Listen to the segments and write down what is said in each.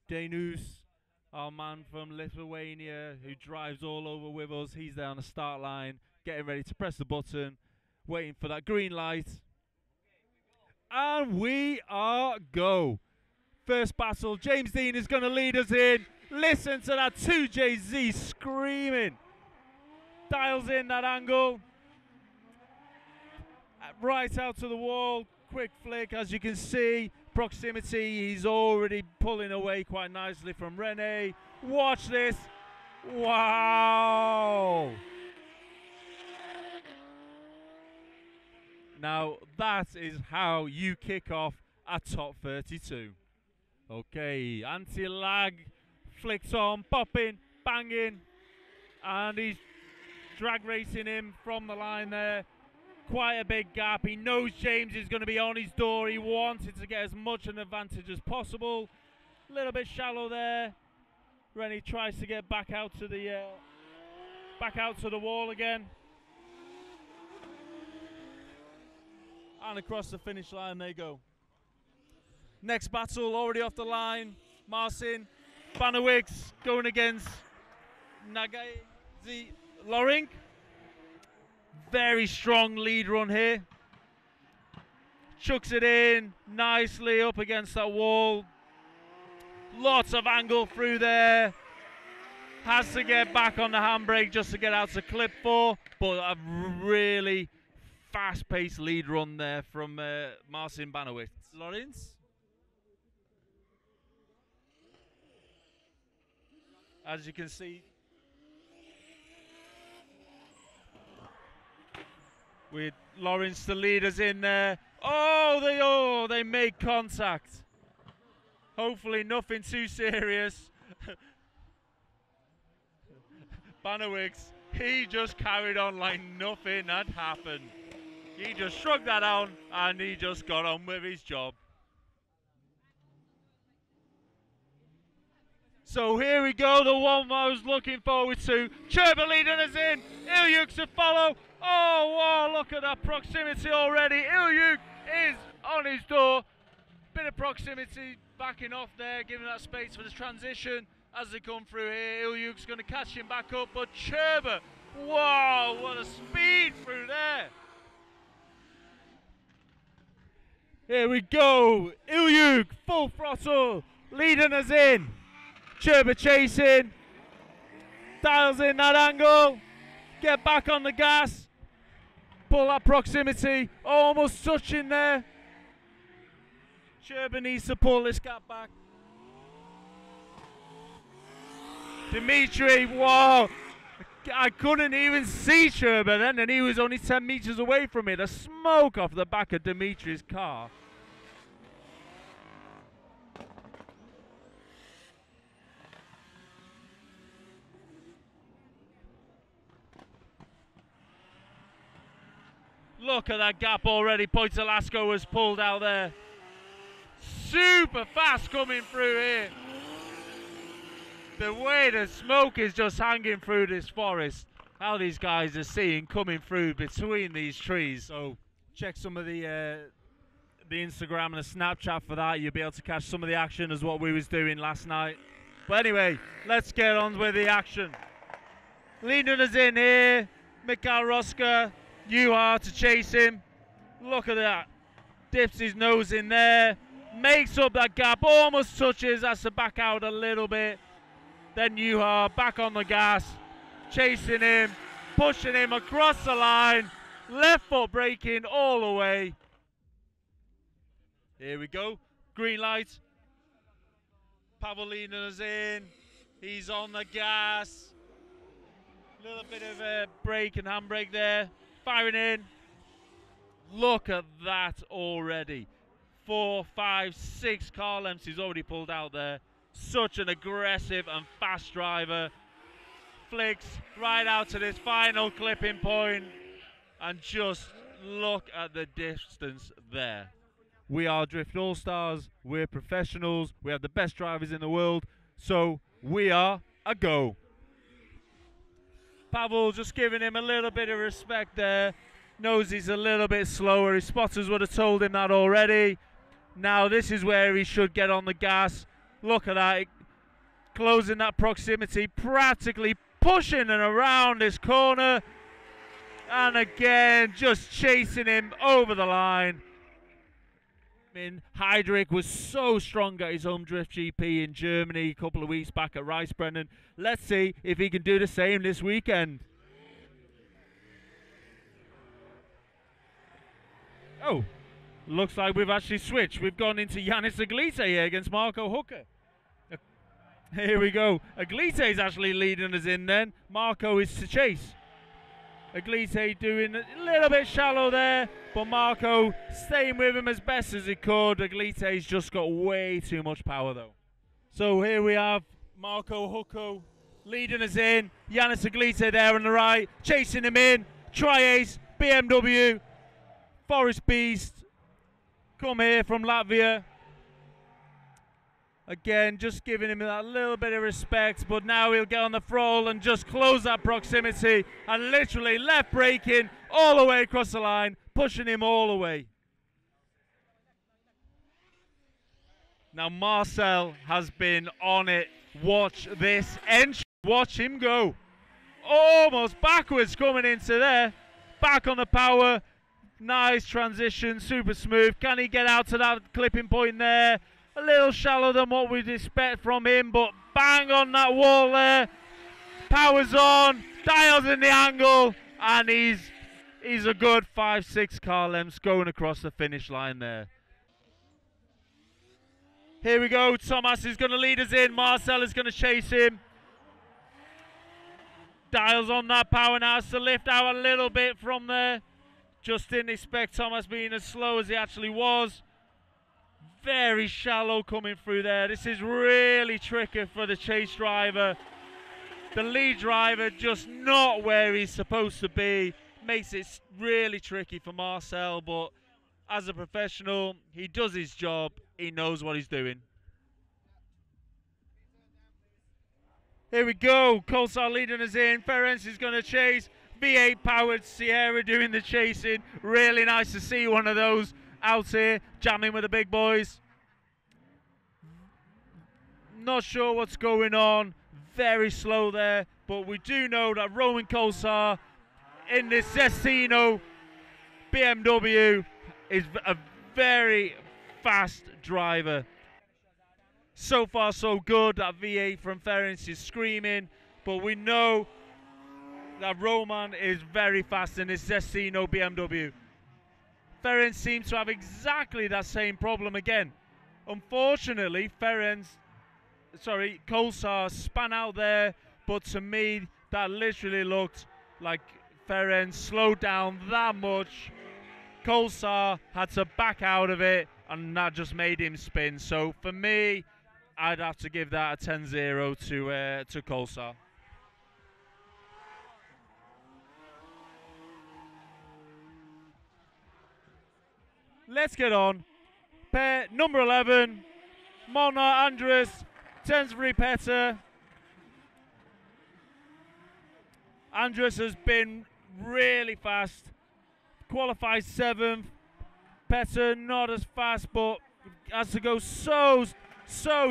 Deane, our man from Lithuania, who drives all over with us. He's there on the start line, getting ready to press the button, waiting for that green light. And we are go. First battle, James Deane is going to lead us in. Listen to that 2JZ screaming. Dials in that angle. Right out to the wall. Quick flick, as you can see. Proximity, he's already pulling away quite nicely from Rene. Watch this. Wow. Now, that is how you kick off a top 32. Okay, anti-lag, flicks on, popping, banging, and he's drag racing him from the line there. Quite a big gap. He knows James is going to be on his door. He wanted to get as much an advantage as possible. A little bit shallow there. Rennie tries to get back out to the wall again. And across the finish line they go. Next battle already off the line. Marcin Banowicz going against Nagazi Lorink. Very strong lead run here. Chucks it in nicely up against that wall. Lots of angle through there. Has to get back on the handbrake just to get out to clip 4. But a really fast-paced lead run there from Marcin Banowicz. Lawrence. As you can see, with Lawrence the leaders in there. Oh, they make contact. Hopefully nothing too serious. Banowicz, he just carried on like nothing had happened. He just shrugged that down and he just got on with his job. So here we go, the one I was looking forward to. Cherba leading us in. Ilyuk to follow. Oh, wow, look at that proximity already. Ilyuk is on his door. Bit of proximity backing off there, giving that space for the transition as they come through here. Ilyuk's going to catch him back up, but Cherba, wow, what a speed through there. Here we go. Ilyuk, full throttle, leading us in. Cherba chasing, dials in that angle, get back on the gas, pull that proximity, almost touching there. Cherba needs to pull this gap back. Dimitri, wow, I couldn't even see Cherba then, and he was only 10 meters away from me. The smoke off the back of Dimitri's car. Look at that gap already. Poitolasco was pulled out there. Super fast coming through here. The way the smoke is just hanging through this forest. How these guys are seeing coming through between these trees. So check some of the Instagram and the Snapchat for that. You'll be able to catch some of the action as what we was doing last night. But anyway, let's get on with the action. Leading us in here, Mikhail Roska. You are to chase him. Look at that. Dips his nose in there. Makes up that gap. Almost touches. Has to back out a little bit. Then you are back on the gas. Chasing him. Pushing him across the line. Left foot braking all the way. Here we go. Green light. Pavel leading us in. He's on the gas. Little bit of a brake and handbrake there. Firing in. Look at that already. 4, 5, 6 car lengths he's already pulled out there. Such an aggressive and fast driver. Flicks right out to this final clipping point. And just look at the distance there. We are Drift Allstars. We're professionals. We have the best drivers in the world. So we are a go. Pavel just giving him a little bit of respect there. Knows he's a little bit slower. His spotters would have told him that already. Now this is where he should get on the gas. Look at that. closing that proximity, practically pushing and around this corner. And again, just chasing him over the line. I mean, Heidrich was so strong at his home Drift GP in Germany a couple of weeks back at Rice-Brennan. Let's see if he can do the same this weekend. Oh, looks like we've actually switched. We've gone into Yannis Aglite here against Marco Hooker. Here we go. Aglite is actually leading us in then. Marco is to chase. Aglite doing a little bit shallow there, but Marco staying with him as best as he could. Aglite's just got way too much power though. So here we have Marco Hooker leading us in. Yannis Aglite there on the right, chasing him in. Tri-Ace, BMW, Forest Beast, come here from Latvia. Again, just giving him that little bit of respect, but now he'll get on the throttle and just close that proximity and literally left braking all the way across the line, pushing him all the way. Now Marcel has been on it. Watch this entry. Watch him go. Almost backwards coming into there. Back on the power. Nice transition, super smooth. Can he get out to that clipping point there? A little shallower than what we'd expect from him, but bang on that wall there. Power's on, dials in the angle, and he's a good 5-6 car lengths going across the finish line there. Here we go, Thomas is going to lead us in, Marcel is going to chase him. Dials on that power now, to lift out a little bit from there. Just didn't expect Thomas being as slow as he actually was. Very shallow coming through there. This is really tricky for the chase driver. The lead driver just not where he's supposed to be. Makes it really tricky for Marcel, but as a professional, he does his job. He knows what he's doing. Here we go. Kolsar leading us in. Ferenc is going to chase. V8 powered Sierra doing the chasing. Really nice to see one of those out here jamming with the big boys. Not sure what's going on. Very slow there. But we do know that Roman Kolsar in this Zestino BMW is a very fast driver. So far so good. That V8 from Ferenc is screaming. But we know that Roman is very fast in this Zestino BMW. Ferenc seems to have exactly that same problem again. Unfortunately, Kolsar span out there, but to me, that literally looked like Ferenc slowed down that much. Kolsar had to back out of it, and that just made him spin. So for me, I'd have to give that a 10-0 to Kolsar. Let's get on. Pair number 11, Mona Andres, Tensbury Petter. Andres has been really fast. Qualified 7th. Petter not as fast, but has to go so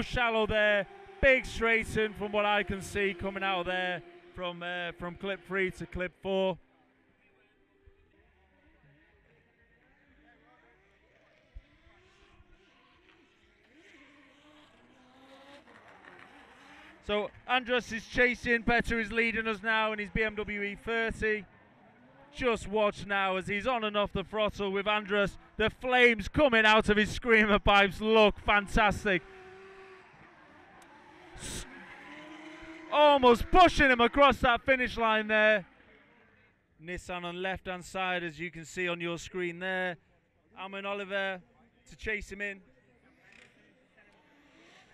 shallow there. Big straighten from what I can see coming out of there from clip 3 to clip 4. So Andres is chasing, Petter is leading us now in his BMW E30. Just watch now as he's on and off the throttle with Andres. The flames coming out of his screamer pipes look fantastic. Almost pushing him across that finish line there. Nissan on left hand side, as you can see on your screen there. Amon Oliver to chase him in.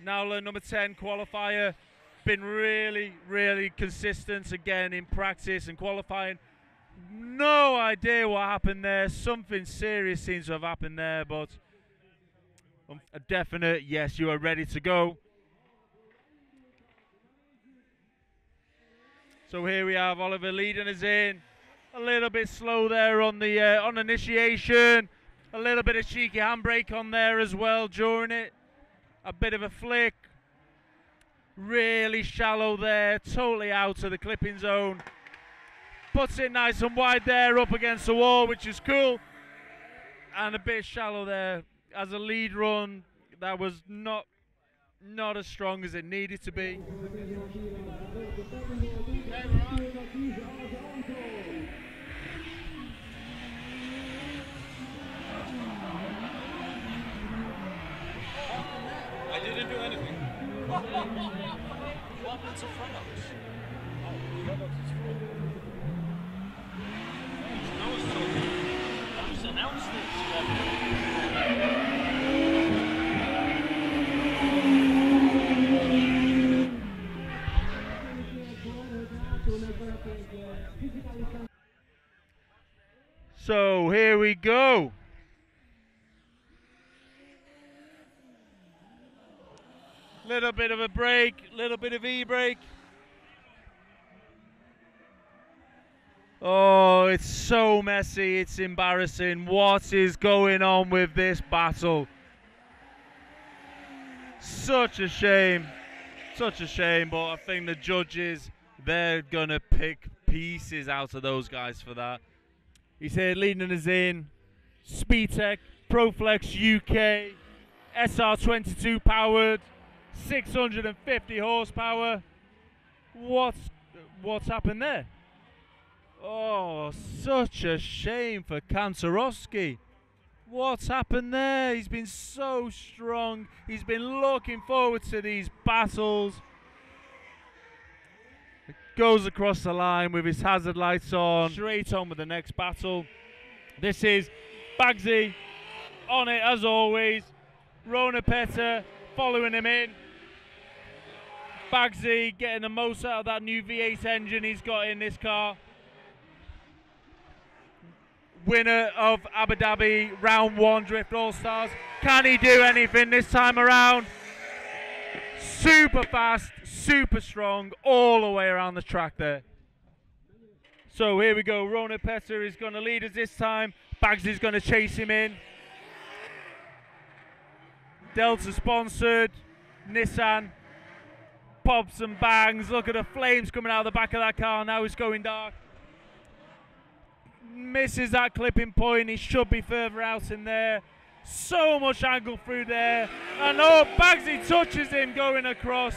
Nowler, number 10 qualifier. Been really consistent again in practice and qualifying. No idea what happened there. Something serious seems to have happened there, but a definite yes, you are ready to go. So here we have Oliver leading us in. A little bit slow there on the on initiation. A little bit of cheeky handbrake on there as well during it. A bit of a flick. Really shallow there, totally out of the clipping zone. Puts it nice and wide there up against the wall, which is cool. And a bit shallow there. As a lead run, that was not as strong as it needed to be. I didn't do anything. What happens in front of us? Oh, announced So here we go. Little bit of a break, little bit of e-brake. Oh, it's so messy, it's embarrassing. What is going on with this battle? Such a shame, but I think the judges, they're gonna pick pieces out of those guys for that. He's here leading us in, Speedtech, Proflex UK, SR22 powered, 650 horsepower. What's happened there? Oh, such a shame for Kantarowski. What's happened there? He's been so strong. He's been looking forward to these battles. Goes across the line with his hazard lights on. Straight on with the next battle. This is Baggsey on it as always. Rona Petter following him in. Baggsey getting the most out of that new V8 engine he's got in this car. Winner of Abu Dhabi round 1 Drift Allstars. Can he do anything this time around? Super fast, super strong, all the way around the track there. So here we go. Rona Petter is going to lead us this time. Baggsey's going to chase him in. Delta sponsored. Nissan. Pops and bangs. Look at the flames coming out of the back of that car. Now it's going dark. Misses that clipping point. He should be further out in there. So much angle through there. And oh, Baggsey touches him going across.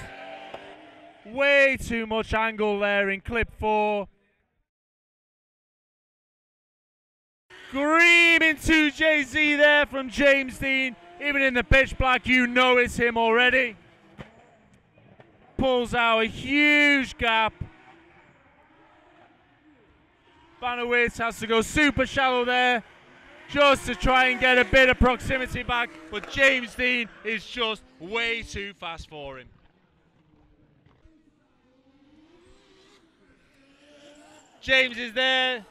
Way too much angle there in clip 4. Screaming to Jay-Z there from James Deane. Even in the pitch black, you know it's him already. Pulls out a huge gap. Banowitz has to go super shallow there just to try and get a bit of proximity back, but James Deane is just way too fast for him. James is there,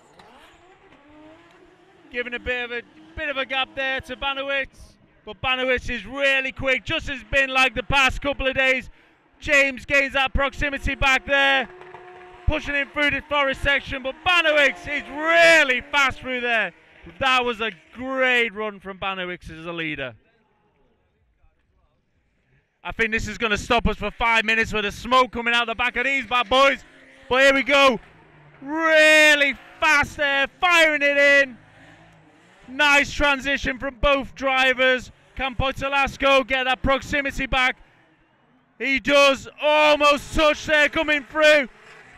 giving a bit of a gap there to Banowitz, but Banowitz is really quick, just as been like the past couple of days. James gains that proximity back there, pushing him through this forest section, but Banowitz is really fast through there. That was a great run from Banowitz as a leader. I think this is going to stop us for 5 minutes with the smoke coming out the back of these bad boys. But here we go. Really fast there, firing it in. Nice transition from both drivers. Can Poitolasco get that proximity back? He does. Almost touch there coming through.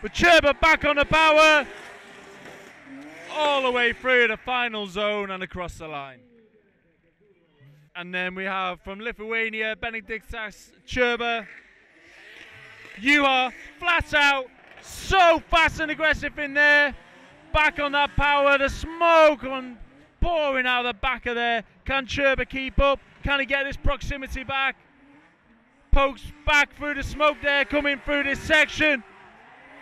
But Cherba back on the power. All the way through the final zone and across the line. And then we have from Lithuania, Benediktas Cherba. You are flat out, so fast and aggressive in there. Back on that power, the smoke on pouring out the back of there. Can Cherba keep up? Can he get his proximity back? Pokes back through the smoke there, coming through this section.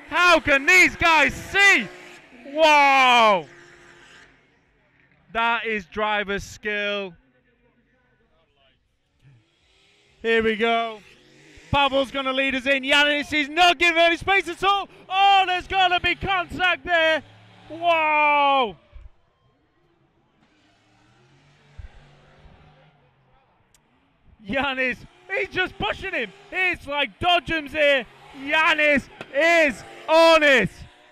How can these guys see? Wow! That is driver's skill. Here we go. Pavel's going to lead us in. Yanis is not giving any space at all. Oh, there's got to be contact there. Wow! Yanis He's just pushing him. It's like dodgems here. Yanis is on it.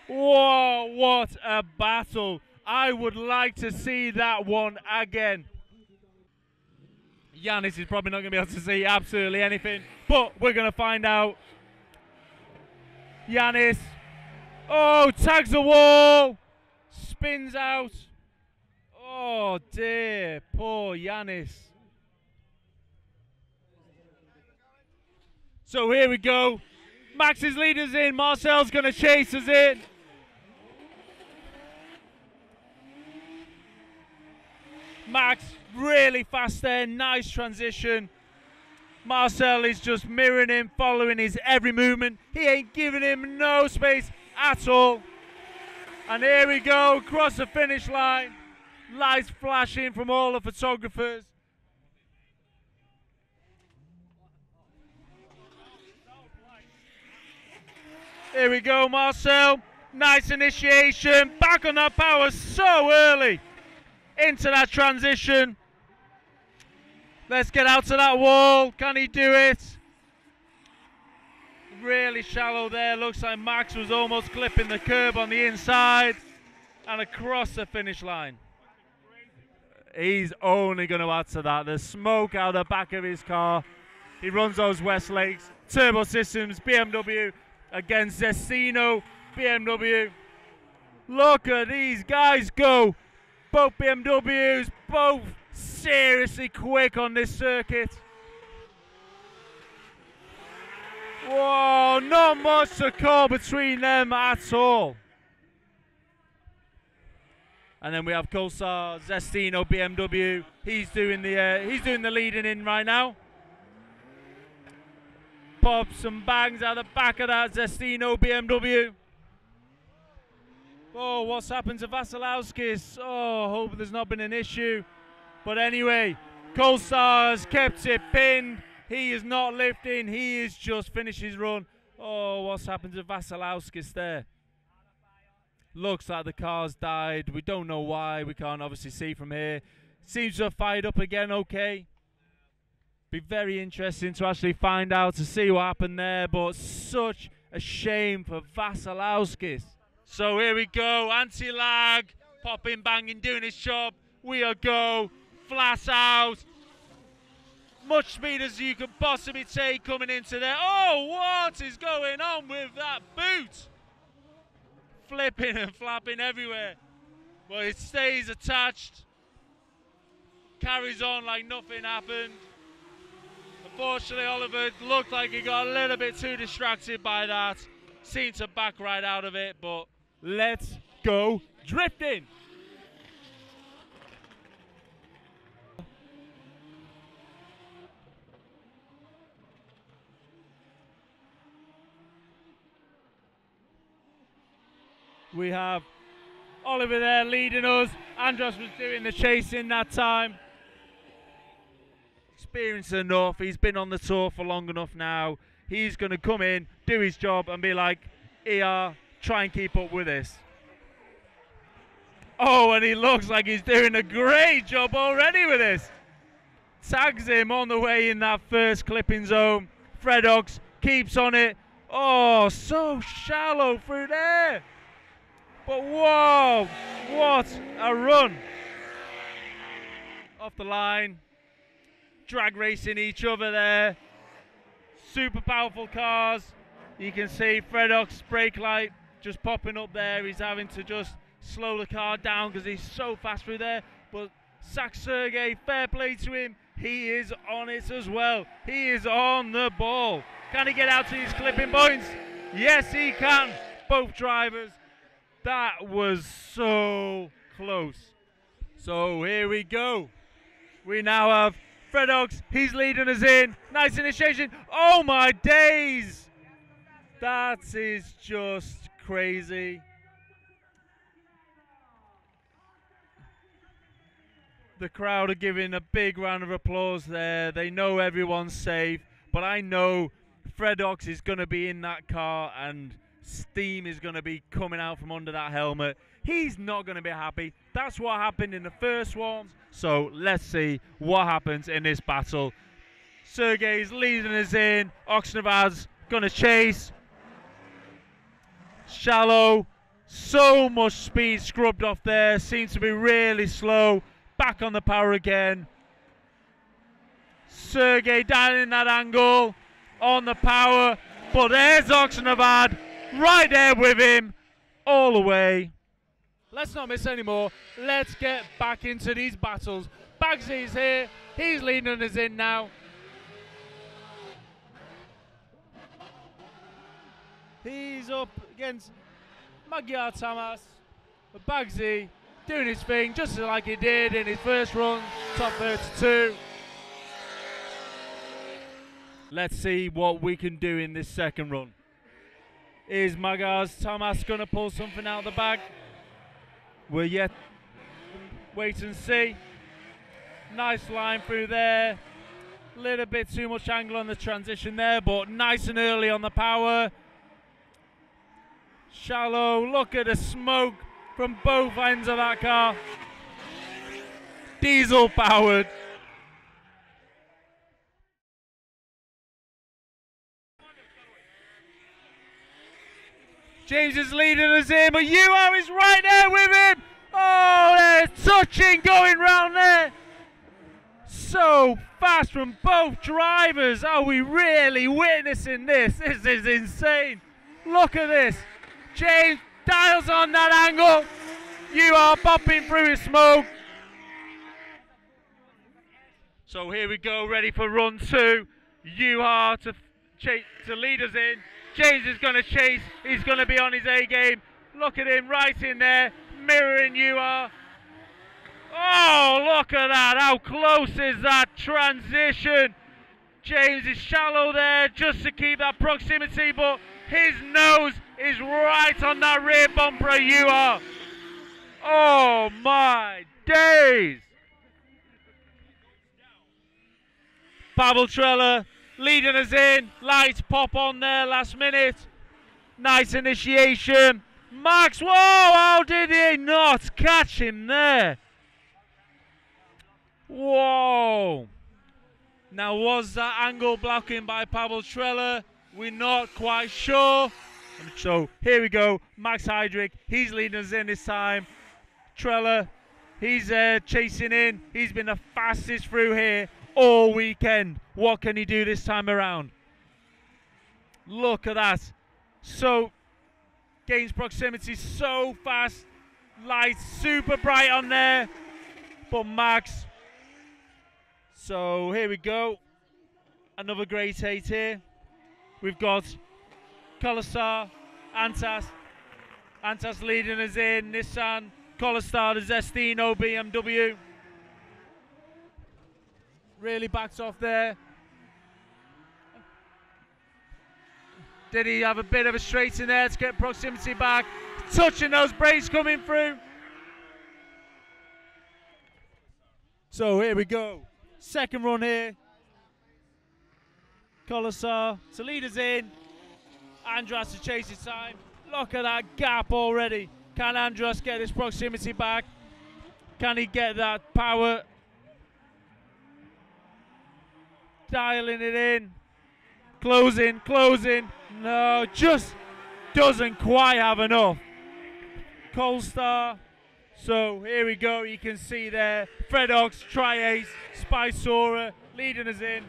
Whoa, what a battle. I would like to see that one again. Yanis is probably not going to be able to see absolutely anything, but we're going to find out. Yanis, oh, tags the wall, spins out. Oh dear, poor Yanis. So here we go. Max's leader's in, Marcel's going to chase us in. Max really fast there, nice transition. Marcel is just mirroring him, following his every movement. He ain't giving him no space at all. And here we go, across the finish line. Lights flashing from all the photographers. Here we go, Marcel. Nice initiation. Back on that power so early into that transition. Let's get out to that wall. Can he do it? Really shallow there. Looks like Max was almost clipping the curb on the inside and across the finish line. He's only going to add to that. There's smoke out the back of his car. He runs those Westlakes. Turbo Systems, BMW against Zestino, BMW. Look at these guys go. Both BMWs, both seriously quick on this circuit. Whoa, not much to call between them at all. And then we have Kolsar, Zestino, BMW. He's doing the leading in right now. Pops some bangs out the back of that Zestino BMW. Oh, what's happened to Vasilowskis? Oh, hope there's not been an issue. But anyway, Kolsar has kept it pinned. He is not lifting. He is just finished his run. Oh, what's happened to Vasilowskis there? Looks like the car's died. We don't know why. We can't obviously see from here. Seems to have fired up again okay. Be very interesting to actually find out, to see what happened there. But such a shame for Vasilowskis. So here we go. Anti-lag. Popping, banging, doing his job. We are go. Flat out. Much speed as you could possibly take coming into there. Oh, what is going on with that boot? Flipping and flapping everywhere. Well, it stays attached. Carries on like nothing happened. Unfortunately, Oliver looked like he got a little bit too distracted by that. Seemed to back right out of it, but let's go drifting. We have Oliver there leading us. Andros was doing the chasing that time. Experienced enough. He's been on the tour for long enough now. He's going to come in, do his job, and be like, ER, try and keep up with this. Oh, and he looks like he's doing a great job already with this. Tags him on the way in that first clipping zone. Fredox keeps on it. Oh, so shallow through there. But whoa, what a run. Off the line. Drag racing each other there. Super powerful cars. You can see Fredox brake light just popping up there. He's having to just slow the car down because he's so fast through there. But Zach Sergey, fair play to him. He is on it as well. He is on the ball. Can he get out to his clipping points? Yes, he can. Both drivers. That was so close. So here we go. We now have Fredox. He's leading us in. Nice initiation. Oh my days. That is just crazy. The crowd are giving a big round of applause there. They know everyone's safe. But I know Fredox is going to be in that car and steam is going to be coming out from under that helmet. He's not going to be happy. That's what happened in the first one. So let's see what happens in this battle. Sergey's leading us in. Oxnevad's going to chase. Shallow. So much speed scrubbed off there. Seems to be really slow. Back on the power again. Sergey down in that angle. On the power. But there's Oxnevad. Right there with him. All the way. Let's not miss any more. Let's get back into these battles. Baggsey's here. He's leading us in now. He's up against Magyar Tamás. But Baggsey doing his thing just like he did in his first run, top 32. Let's see what we can do in this second run. Is Magyar Tamás going to pull something out of the bag? We'll yet wait and see. Nice line through there. Little bit too much angle on the transition there, but nice and early on the power. Shallow, look at the smoke from both ends of that car. Diesel powered. James is leading us in, but UR is right there with him. Oh, there's touching going round there. So fast from both drivers. Are we really witnessing this? This is insane. Look at this. James dials on that angle. UR popping through his smoke. So here we go, ready for run 2. UR to lead us in. James is going to chase. He's going to be on his A game. Look at him right in there, mirroring UR. Oh, look at that. How close is that transition? James is shallow there just to keep that proximity, but his nose is right on that rear bumper of UR. Oh, my days. Pavel Trella leading us in. Lights pop on there last minute. Nice initiation. Max, whoa, how did he not catch him there? Whoa. Now, was that angle blocking by Pavel Trella? We're not quite sure. So, here we go. Max Heidrich, he's leading us in this time. Trella, he's chasing in. He's been the fastest through here all weekend. What can he do this time around? Look at that. So, gains proximity so fast. Lights super bright on there. But Max. So, here we go. Another great 8 here. We've got Kolasar, Antas. Antas leading us in. Nissan, Kolasar, the Zestino BMW. Really backs off there. Did he have a bit of a straight in there to get proximity back? Touching those brakes coming through. So here we go. Second run here. Kolasar to lead us in. Andras to chase his time. Look at that gap already. Can Andras get his proximity back? Can he get that power? Dialing it in. Closing, closing. No, just doesn't quite have enough. Colstar. So here we go. You can see there. Fredox, Tri-Ace, Spicora leading us in.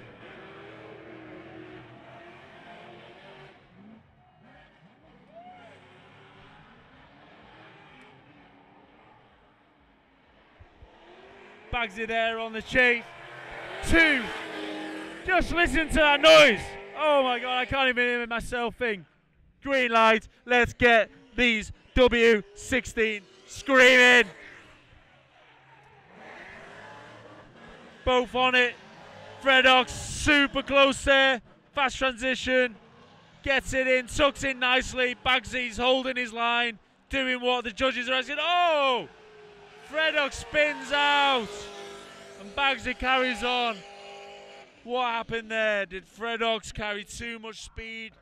Baggsey there on the chase. 2. Just listen to that noise. Oh my God, I can't even hear myself think. Green light. Let's get these W16 screaming. Both on it. Fredox super close there. Fast transition. Gets it in, tucks in nicely. Baggsey's holding his line. Doing what the judges are asking. Oh! Fredox spins out. And Baggsey carries on. What happened there? Did Fredox carry too much speed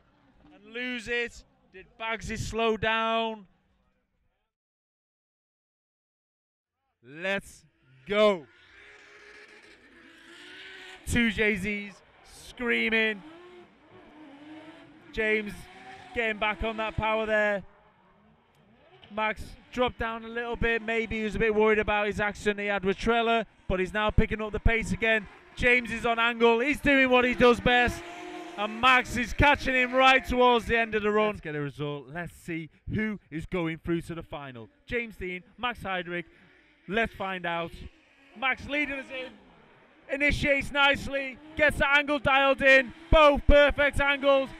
and lose it? Did Baggsey slow down? Let's go. 2 JZs, screaming. James getting back on that power there. Max dropped down a little bit. Maybe he was a bit worried about his accident he had with Trella, but he's now picking up the pace again. James is on angle. He's doing what he does best. And Max is catching him right towards the end of the run. Let's get a result. Let's see who is going through to the final. James Deane, Max Heidrich. Let's find out. Max leading us in. Initiates nicely. Gets the angle dialed in. Both perfect angles.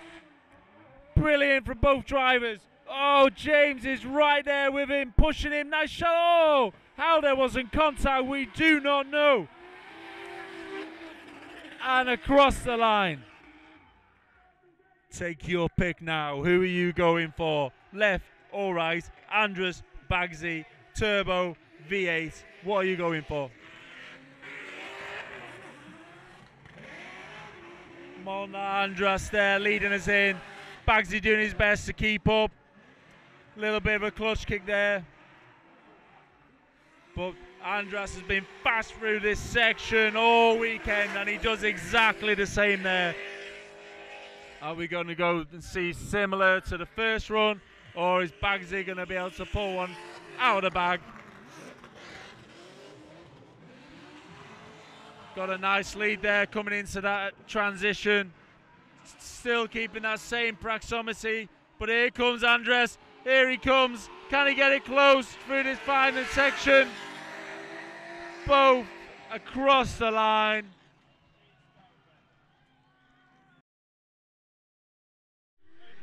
Brilliant from both drivers. Oh, James is right there with him, pushing him. Nice shot. Oh, how there wasn't contact, we do not know. And across the line. Take your pick now. Who are you going for? Left or right? Andrus, Baggsey, Turbo, V8. What are you going for? Come on, Andrus there leading us in. Baggsey doing his best to keep up. Little bit of a clutch kick there. But Andrus has been fast through this section all weekend, and he does exactly the same there. Are we going to go and see similar to the first run, or is Baggsey going to be able to pull one out of the bag? Got a nice lead there coming into that transition. Still keeping that same proximity, but here comes Andrus. Here he comes. Can he get it close through this final section? Both across the line.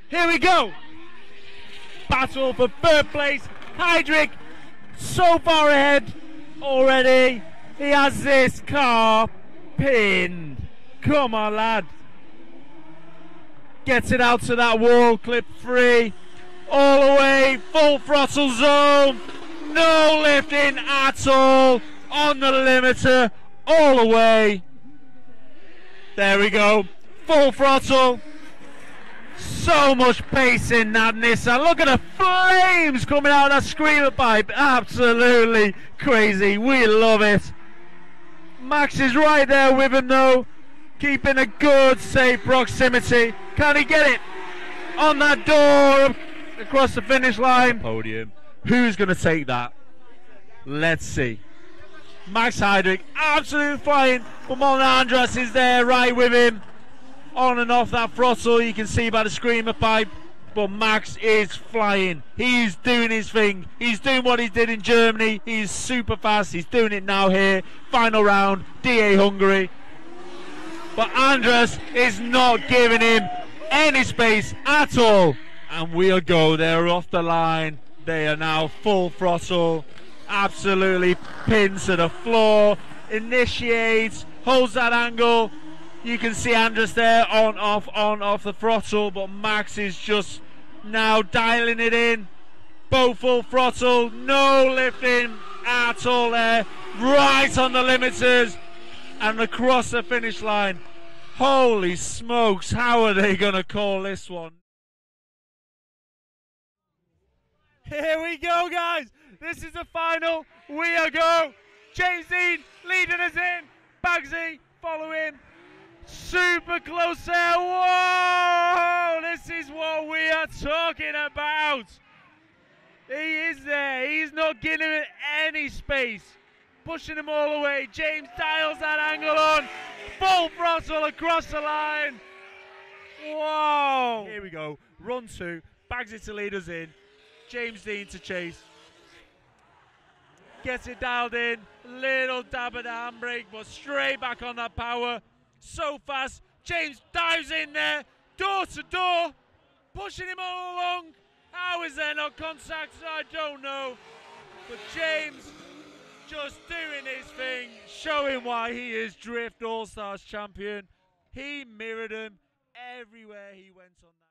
Here we go. Battle for third place. Heidrich so far ahead already. He has this car pinned. Come on, lad. Gets it out to that wall, clip 3. All the way, full throttle zone. No lifting at all. On the limiter, all the way. There we go. Full throttle. So much pace in that Nissan. Look at the flames coming out of that screamer pipe. Absolutely crazy. We love it. Max is right there with him though. Keeping a good, safe proximity. Can he get it on that door across the finish line? Podium. Who's going to take that? Let's see. Max Heidrich absolutely flying. But Andrus is there right with him. On and off that throttle, you can see by the screamer pipe. But Max is flying. He's doing his thing. He's doing what he did in Germany. He's super fast. He's doing it now here. Final round, DA Hungary. But Andrus is not giving him any space at all. And we'll go. They're off the line. They are now full throttle. Absolutely pinned to the floor. Initiates. Holds that angle. You can see Andrus there on off the throttle. But Max is just now dialing it in. Both full throttle. No lifting at all there. Right on the limiters. And across the finish line. Holy smokes, how are they going to call this one? Here we go, guys. This is the final. We are go. James Deane leading us in. Baggsey following. Super close there. Whoa! This is what we are talking about. He is there. He's not giving him any space. Pushing him all the way. James dials that angle on. Full throttle across the line. Whoa. Here we go. Run 2. Baggsey to lead us in. James Deane to chase. Gets it dialed in. Little dab at the handbrake, but straight back on that power. So fast. James dives in there. Door to door. Pushing him all along. How is there no contact? I don't know. But James just doing his thing, showing why he is Drift All-Stars champion. He mirrored him everywhere he went on that.